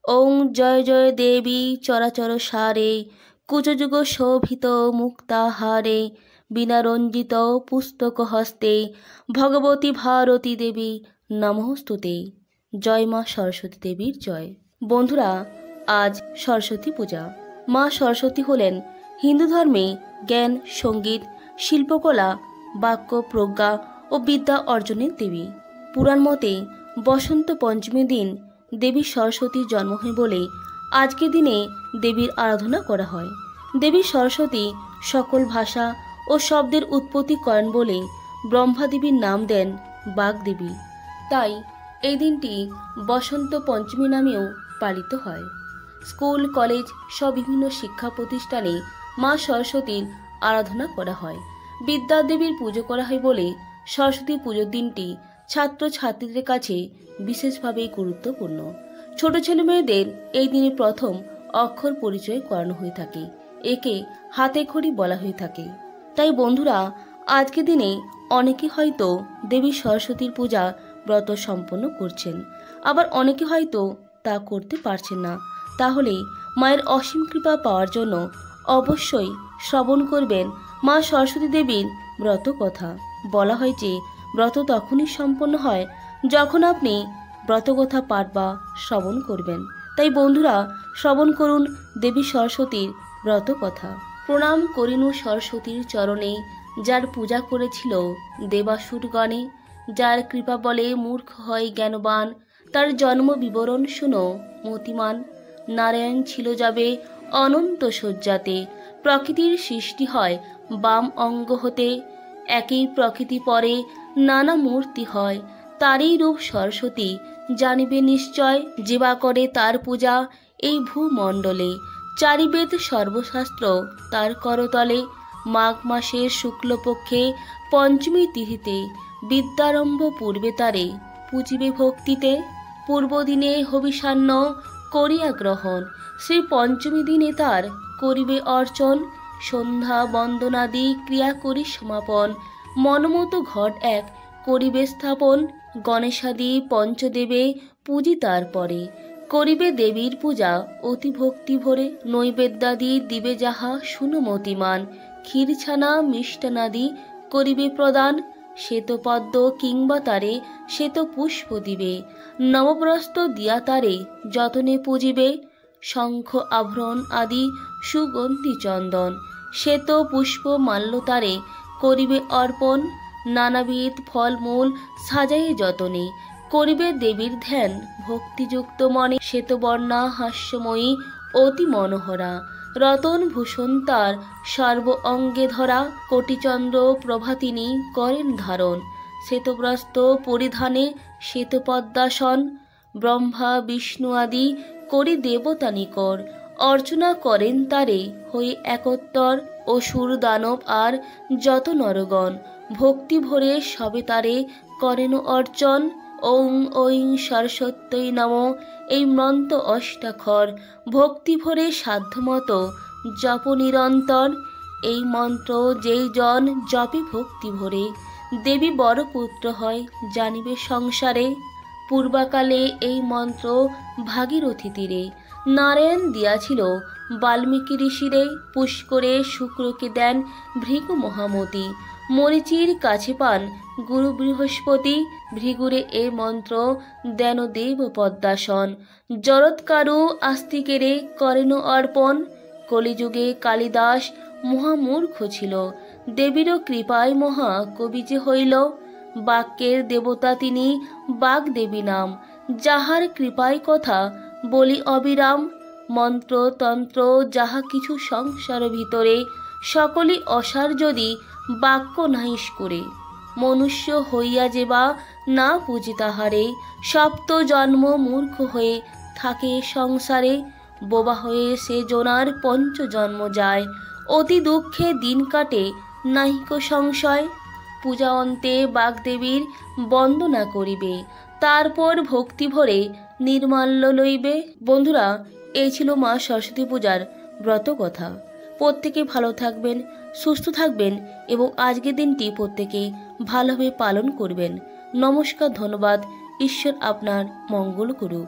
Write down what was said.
ওং জয় জয় দেবী চরাচর সারে, কুচযুগ শোভিত মুক্তাহারে, বীণারঞ্জিত পুস্তক হস্তে, ভগবতী ভারতী দেবী নমস্তুতে। জয় মা সরস্বতী দেবীর জয়। বন্ধুরা, আজ সরস্বতী পূজা। মা সরস্বতী হলেন হিন্দু ধর্মে জ্ঞান, সঙ্গীত, শিল্পকলা, বাক্য প্রজ্ঞা ও বিদ্যা অর্জনের দেবী। পুরাণ মতে বসন্ত পঞ্চমীর দিন দেবী সরস্বতীর জন্ম হয় বলে আজকের দিনে দেবীর আরাধনা করা হয়। দেবী সরস্বতী সকল ভাষা ও শব্দের উৎপত্তি করেন বলে ব্রহ্মাদেবীর নাম দেন বাগদেবী। তাই এই দিনটি বসন্ত পঞ্চমী নামেও পালিত হয়। স্কুল, কলেজ সব বিভিন্ন শিক্ষা প্রতিষ্ঠানে মা সরস্বতীর আরাধনা করা হয়। বিদ্যা দেবীর পুজো করা হয় বলে সরস্বতী পুজোর দিনটি ছাত্র ছাত্রীদের কাছে বিশেষভাবে গুরুত্বপূর্ণ। ছোট ছেলে মেয়েদের এই দিনে প্রথম অক্ষর পরিচয় করানো হয়ে থাকে। একে হাতে খড়ি বলা হয়ে থাকে। তাই বন্ধুরা, আজকের দিনে অনেকে হয়তো দেবী সরস্বতীর পূজা ব্রত সম্পন্ন করছেন, আবার অনেকে হয়তো তা করতে পারছেন না। তাহলে মায়ের অসীম কৃপা পাওয়ার জন্য অবশ্যই শ্রবণ করবেন মা সরস্বতী দেবীর ব্রত কথা। বলা হয় যে ব্রত তখনই সম্পন্ন হয় যখন আপনি ব্রতকথা পাঠ বা শ্রবণ করবেন। তাই বন্ধুরা, শ্রবণ করুন দেবী সরস্বতীর ব্রত কথা। প্রণাম করিনু সরস্বতীর চরণে, যার পূজা করেছিল দেবাসুরগণে, যার কৃপা বলে মূর্খ হয় জ্ঞানবান, তার জন্ম বিবরণ শুনো মতিমান। নারায়ণ ছিল যাবে অনন্ত শয্যাতে, প্রকৃতির সৃষ্টি হয় বাম অঙ্গ হতে, একই প্রকৃতি পরে নানা মূর্তি হয়, তারই রূপ সরস্বতী জানিবে নিশ্চয়, যেবা করে তার পূজা এই ভূমণ্ডলে, চারিবেদ সর্বশাস্ত্র তার করতলে। মাঘ মাসের শুক্লপক্ষে পঞ্চমী তিথিতে বিদ্যারম্ভ পূর্বে তারে পূজিবে ভক্তিতে, পূর্বদিনে হবিষান্ন করিয়া গ্রহণ, শ্রী পঞ্চমী দিনে তার করিবে অর্চন, সন্ধ্যা বন্দনাদি ক্রিয়া করি সমাপন, মনমতো ঘট এক করিবে স্থাপন, গণেশাদি পঞ্চদেবে পূজি তারপরে, করিবে দেবীর পূজা অতি ভক্তি ভরে, নৈবেদ্যাদি দিবে যাহা শুনো মতিমান, ক্ষীরছানা মিষ্টানাদি করিবে প্রদান, শ্বেতপদ্ম কিংবা তারে শ্বেত পুষ্প দিবে, নবপ্রস্ত দিয়া তারে যতনে পূজিবে, শঙ্খ আভরণ আদি সুগন্ধি চন্দন, শ্বেত পুষ্প মাল্য তারে করিবে অর্পণ, নানাবিধ ফলমূল সাজাইয়ে যতনে করিবে দেবীর ধ্যান ভক্তিযুক্ত মনে, শ্বেতবর্ণা হাস্যময়ী অতি মনোহরা, রতন ভূষণ তার সর্ব অঙ্গে ধরা, কোটিচন্দ্র প্রভাতিনী করেন ধারণ, শ্বেতবস্ত্র পরিধানে শ্বেতপদ্মাসন, ব্রহ্মা বিষ্ণু আদি করি দেবতা নিকর, অর্চনা করেন তারে হয়ে একত্তর, অসুর দানব আর যত নরগণ, ভক্তি ভরে সবে তারে করেন অর্চন। ওং ঐং সরস্বত্যই নমঃ, এই মন্ত্র অষ্টাক্ষর ভক্তি ভরে সাধ্যমতো জপ নিরন্তর। এই মন্ত্র যেই জন জপে ভক্তি ভরে, দেবী বড় পুত্র হয় জানিবে সংসারে। পূর্বাকালে এই মন্ত্র ভাগীরথী তীরে নারায়ণ দিয়াছিল বাল্মীকি ঋষিরে, পুষ্করে শুক্রকে দেন ভৃগু মহামতি, মরিচির কাছে পান গুরু বৃহস্পতি, ভৃগুরে এ মন্ত্র দেন দেব পদ্মাসন, জরৎকারু আস্তিকেরে করেন অর্পণ। কলিযুগে কালিদাস মহামূর্খ ছিল, দেবীরও কৃপায় মহা কবি যে হইল, বাক্যের দেবতা তিনি বাগদেবী নাম, যাহার কৃপায় কথা বলি অবিরাম, মন্ত্র তন্ত্র যাহা কিছু সংসার ভিতরে, সকলই অসার যদি বাক্য নাহিস করে, মনুষ্য হইয়া যেবা না পুজি তাহারে, সপ্ত জন্ম মূর্খ হয়ে থাকে সংসারে, বোবা হয়ে সে জনার পঞ্চ জন্ম যায়, অতি দুঃখে দিন কাটে নাহিক সংশয়। পূজা অন্তে বাগদেবীর বন্দনা করিবে, তারপর ভক্তি ভরে নির্মাল্য লইবে। বন্ধুরা, এই ছিল মা সরস্বতী পূজার ব্রত কথা। প্রত্যেকে ভালো থাকবেন, সুস্থ থাকবেন এবং আজকের দিনটি প্রত্যেকে ভালোভাবে পালন করবেন। নমস্কার, ধন্যবাদ। ঈশ্বর আপনার মঙ্গল করুক।